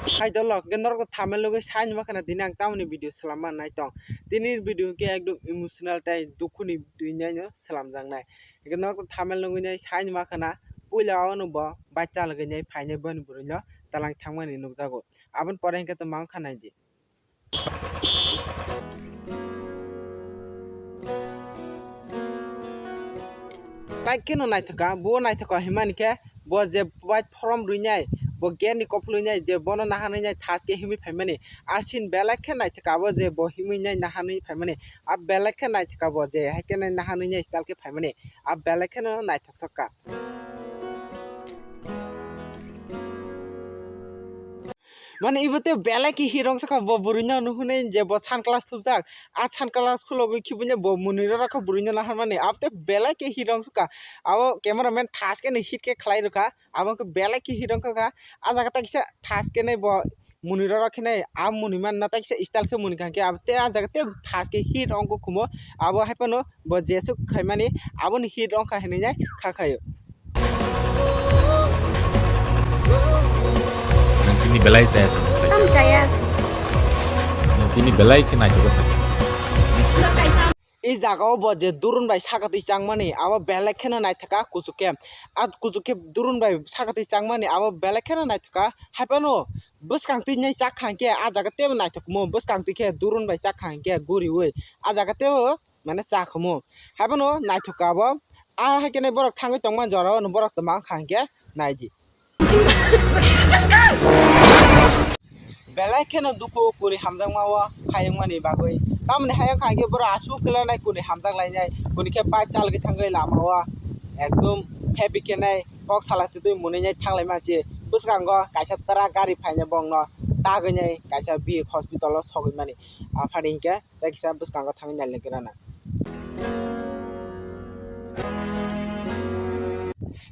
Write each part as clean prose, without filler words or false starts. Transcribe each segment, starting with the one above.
Hai dolok gendor ko thamel loge sain makana dinang tamni video salama nai tong dinir video ke ekdom emotional tai dukhuni dunya no salam jang nai gendor ko thamel loge nai sain makana puila onu bo bacha loge nai phaine bon burunya talang thangmani nukjago abon pore ke to mang khanai ji like keno nai thaka bo nai thaka himani ke bo je white form runyai bo geni koplunyai je bono nahani nyai thaske himi phaimani asin belakhe nai thaka bo je bo himi nyai nahani phaimani ab belakhe nai thaka bo je hakene nahani nyai stalke phaimani ab belakhe no nai thaksa মানে ইবতে বেলা কি হিরং সাকা ব বুরিনা নুহুনে যে ব সান class থুবজাক আ সান class খুলগে খিবুনে ব মুনিরা রাখা বুরিনা না মানে আপতে বেলা কি হিরং সাকা আও ক্যামেরাম্যান ঠাসকে নে হিট কে খলাই রকা আবকে বেলা কি হিরং কা আ জায়গাটা কিসা ঠাসকে নে ব মুনিরা রাখে নাই আ মুনিমান না তাকিসা স্টাইল কে মুনি কাকে আপতে আ জায়গাতে ঠাসকে হিট অঙ্ক খুমো আবো হাইপানো ব জেসু খাইমানি আবনি হিট অঙ্ক হেনে যায় খাখাयो Nanti belai saya sama tadi. Kamu percaya? Nanti belai kena juga tadi. এই জায়গাও বজে দুরুন ভাই সাকাতি চাংমানি আবার বেলেগ খেনা নাই থাকা কুচুকে আর কুচুকে দুরুন ভাই সাকাতি চাংমানি আবার বেলেগ খেনা নাই থাকা হাইপানো বসকাংতি নাই চাক খাঙ্কে আ জায়গাতে নাই থাকমো বসকাংতি খে দুরুন ভাই চাক খাঙ্কে গুরি ওই আ জায়গাতে মানে চাখমো হাইপানো নাই থাকা আবার আ হাইকেনে বরক থাঙ্গি তংমান জরা বরক তমা খাঙ্কে নাই দি বেলেগ খেনা দুকো কুরি হামজাং মাওয়া খায়ং মানি বাগৈ তামনে হায়ং খাঙ্গে বড় আসু খেলানাই কুনি হামজাং লাইনাই কুনিকে বাইক চালগে থাঙ্গै লামাওয়া একদম হেভি কেনাই কক সালাতে তুই মনেনাই থাंलाय मानसि बुसगांग कायसा तरा गारि फायने बंगनो तागैनाय कायसा बि हस्पिटाल सगै मानि आफादिंके जायखिसा बुसगांग थांगै नायले गोराना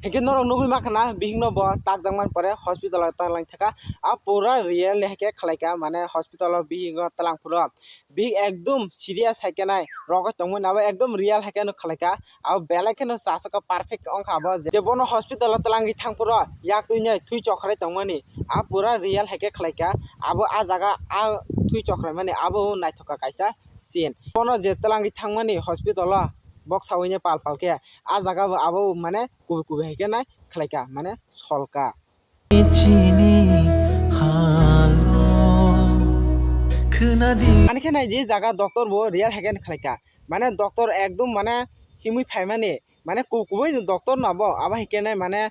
हेके नरक नुगै माखाना बिहिंनो ब ताकजांमान परे हस्पिटाल तालां थाका आ पूरा रियल हेके खलायका माने हस्पिटाल बिहिंगो तालां पुरो बि एकदम सिरियास हेकेनाय रग तंगमोन आबो एकदम रियल हेकेनो खलायका आ बेलाकेनो सासका पारफेक्ट अंखाबो जे बनो हस्पिटाल तालांगि थांपुरो याक तुइने थुइ चखराय तंगमानि आ पूरा रियल हेके खलायका आबो आ जागा आ थुइ चखराय माने आबो नायथका कायसा सीन बनो जे तालांगि थांमानि हस्पिटाल बक्स सावैने पाल पालके आ जागा आबो माने कुबे कुबे हेके नाय खलायका माने सलका आनिखे नाय जे जागा डॉक्टर बो रियल हेकेन खलायका माने डॉक्टर एकदम माने हिमुइ फायमानि माने कुबुबै डॉक्टर नाबो आबा हेकेनाय माने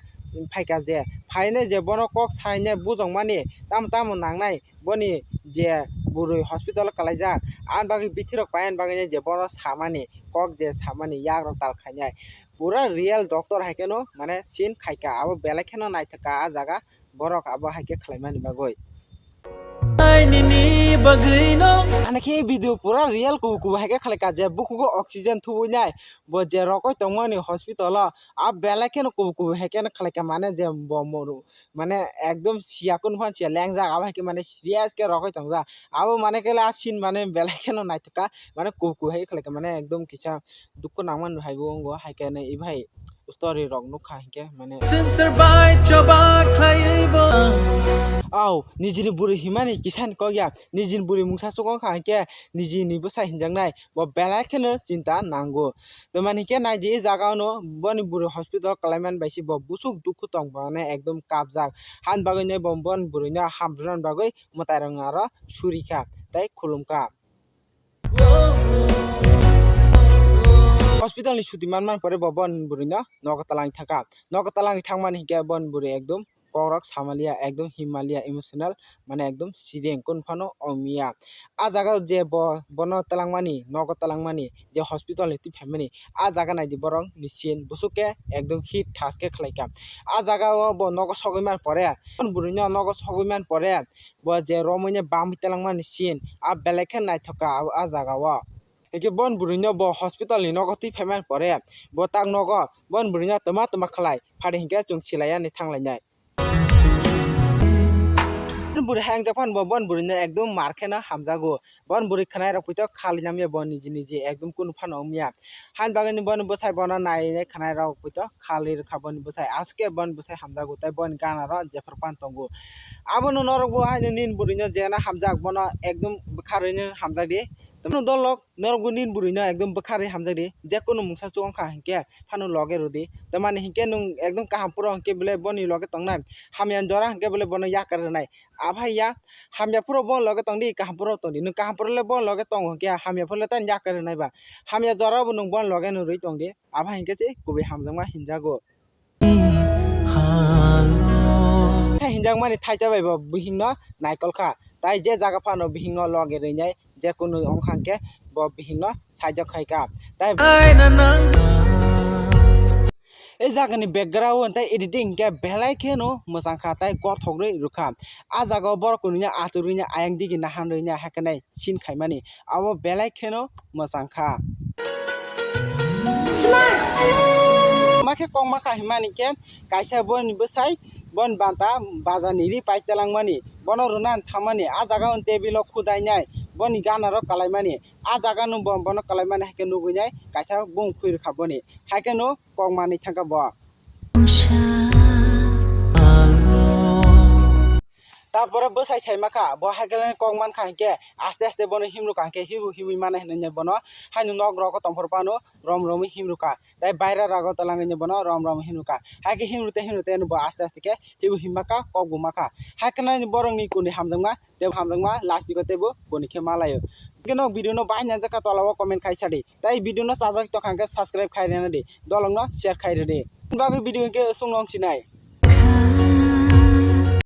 फायका जे फायने जे बनो कक सायने बुजंमानि ताम ताम नांनाय बनि जे बुरै हस्पिटाल कलायजा आन बागै बिथिरक पायन बागै जे बनो सामानि कक जे सामानि याग ताल खायनाय पूरा रियल डॉक्टर हायकेनो माने सीन खायका आबो बेलेखेनो नायथका आ जागा बरक आबो हायके खलायमानि बागै आनखे भिडियो पूरा रियल कुबु हायके खलायका जे बुकुगो ऑक्सीजन थुबुनाय ब जे रकय तंगमानि हस्पिटाल आ बेलेखेनो कुबु हायकेनो खलायका माने जे बमरु माने एकदम सियाकुन फानसिया लेंजा आबो हायके माने सिरियास के रकय तंगजा आबो माने केला सीन माने बेलेखेनो नायथका माने कुबु हायके खलायका माने एकदम किसा दुखु नांमान हायबो अंगो हायकेनो इ भाई स्टोरी रक नुखा हायके माने औ निजिनि बुरि हिमानि किसान कया निजिनि बुरि मुंसा सुगं खाके निजिनि बसा हिनजांनाय ब बेलाखेनो चिंता नांगो तो माने के नायदि जागानो बनि बुरि हस्पिटाल कलायमान बायसि ब बुसुक दुखु तंग माने एकदम काबजाक हान बागैने बन बुरिना हामद्रान बागै मतारंग आरो सुरिखा ताय खुलुमका हस्पिटाल नि छुटी मान परे बन बुरिना नगतालांग थाका नगतालांग थांमानि के बन बुरि एकदम करक सामालिया एकदम हिमालया इमोशनल माने एकदम सिरें कोनफानो अमिया आ जागा जे बनो तलांगमानि नगद तलांगमानि जे हस्पिटाल नि फैमानि आ जागा नायदि बरं निसिन बुसुके एकदम हिट थासके खलायका आ जागा ब नगद सगैमान परे बन बुरिना नगद सगैमान परे ब जे रमैने बामि तलांगमानि सिन आ बेलेखे नायथका आ जागा व एके बन बुरिना ब हस्पिटाल नि नगति फैमान परे ब तांग नग बन बुरिना तमा खलाय फादे हिंके जों सिलाया नि थांलायनाय buri hang japan bon buri no ekdom markhena hamjago bon buri khanai rok puito khali namya bon niji niji ekdom kun phano umya han bagani bon bosai bona nai khanai rok puito khali rokha bon bosai aske bon bosai hamjago tai bon gana ro jephar pan tongo abono norok bo haino nin buri no jena hamjak bono ekdom bkharino hamjadi tamo dolok norok nin buri no ekdom bkhari hamjadi je kono mungsa chongkha hinke phano loge rodi tamani hinke nung ekdom kaham puro hinke bele boni loge tongnai hamyan jora hinke bele bono yakar nai abhaiya hamya puro bon loge tongdi kaham puro tongdi nung kaham puro le bon loge tong hinke hamya puro tan yakar nai ba hamya jora bo nung bon loge no roi tongdi abhai hinke se kubi hamjangma hinjago hinjang mani thaija bai bo bihing no naikol kha tai je jaga phano bihing no loge reinai je kono ongkhangke bo bihing no saijak khaika tai এই জায়গানি background তাই editing কে বেলাই খেনো মোজাং খা তাই গথগ্রৈ রুখা আ জায়গাও বড় কোনিয়া আতুরিনা আয়াং দিগি নাহান রইনা হাকানাই scene খাইমানি আবো বেলাই খেনো মোজাং খা মাকে কং মাখা হিমানি কে কাইসা বন বসাই বন বান্তা বাজানি রি পাইতেলাংমানি বন রুনান থামানি আ জায়গাও table খুদাইনাই boni gana ro kalaimani a jaga no bono kalaimani hake no guinai kaisa bung khuir khaboni hake no kongmani thangka bo তারপরে বসাই ছাই মাখা ব হাগেলে কংমান খাইকে আস্তে আস্তে বনে হিমরু কাকে হিবু হিবু মানে হনে বনো হাইনু নগ রক তমফর পানো রম রমি হিমরুকা তাই বাইরে রাগ তলাঙ্গে বনো রম রম হিমরুকা হাগে হিমরুতে ব আস্তে আস্তে কে হিবু হিমাকা কগু মাখা হাকেনা বরংনি কুনি হামজংমা দেব হামজংমা লাস্ট দিগতেবো বনিকে মালাयो কেনো ভিডিও নো বাইনা জাকা তলাও কমেন্ট খাইছাদি তাই ভিডিও নো সাবস্ক্রাইব তো খাঙ্কে সাবস্ক্রাইব খাইরেনা দে দলংনো শেয়ার খাইরে দে বাকি ভিডিও কে সুংলং সিনাই